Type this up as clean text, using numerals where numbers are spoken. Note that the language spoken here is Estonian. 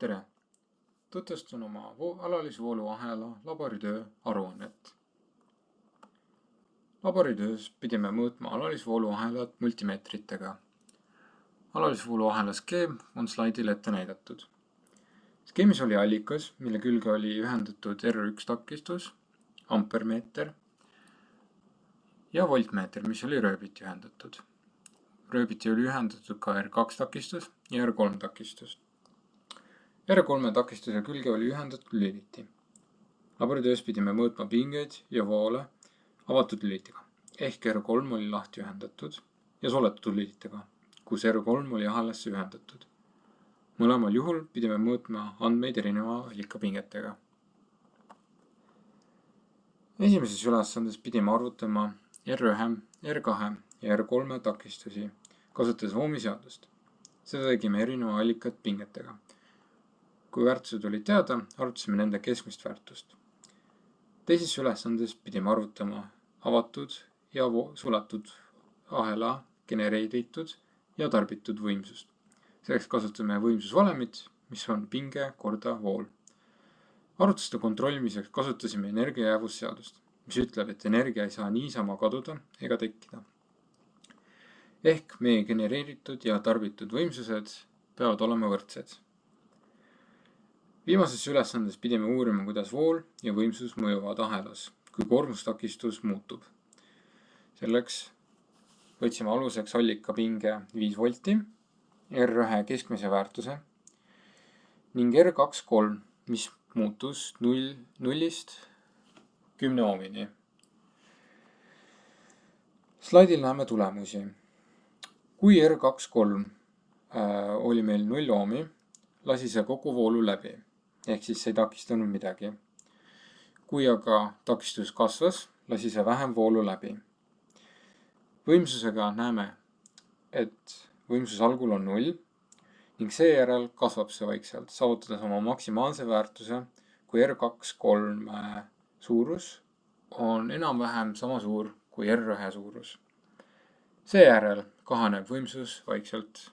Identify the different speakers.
Speaker 1: Tere! Tutvustan oma alalisvooluahela laboritöö aruannet. Laboritöös pidime mõõtma alalisvooluahelat multimeetritega. Alalisvooluahela skeem on slaidil ette näidatud. Skeemis oli allikas, mille külge oli ühendatud R1 takistus, ampermeeter ja voltmeeter, mis oli rööbiti ühendatud. Rööbiti oli ühendatud ka R2 takistus ja R3 takistus. R3 takistuse külge oli ühendatud lüliti. Laboritöös pidime mõõtma pingeid ja voole avatud lülitiga, ehk R3 oli lahti ühendatud ja suletud lülitega, kus R3 oli ahelasse ühendatud. Mõlemal juhul pidime mõõtma andmeid erineva allikapingetega. Esimeses ülesandes pidime arvutama R1, R2 ja R3 takistusi, kasutades Ohmi seadust. Seda tegime erineva allikat pingetega. Kui väärtused olid teada, arvutasime nende keskmist väärtust. Teises ülesandes pidime arvutama avatud ja suletud ahela genereeritud ja tarbitud võimsust. Selleks kasutame võimsusvalemit, mis on pinge korda vool. Arvutuste kontrollimiseks kasutasime energiajäävusseadust, mis ütleb, et energia ei saa niisama kaduda ega tekkida. Ehk meie genereeritud ja tarbitud võimsused peavad olema võrdsed. Viimases ülesandes pidime uurima, kuidas vool ja võimsus mõjuvad ahelas, kui koormustakistus muutub. Selleks võtsime aluseks allikapinge 5 volti, R1 keskmise väärtuse ning R2-3, mis muutus 0-st 10 ohmini. Slaidil näeme tulemusi. Kui R2-3 oli meil 0 ohmi, lasi see kogu voolu läbi. Ehk siis ei takistanud midagi. Kui aga takistus kasvas, lasi see vähem voolu läbi. Võimsusega näeme, et võimsus algul on 0 ning seejärel kasvab see vaikselt, saavutades oma maksimaalse väärtuse, kui R2-3 suurus on enam-vähem sama suur kui R1 suurus. Seejärel kahaneb võimsus vaikselt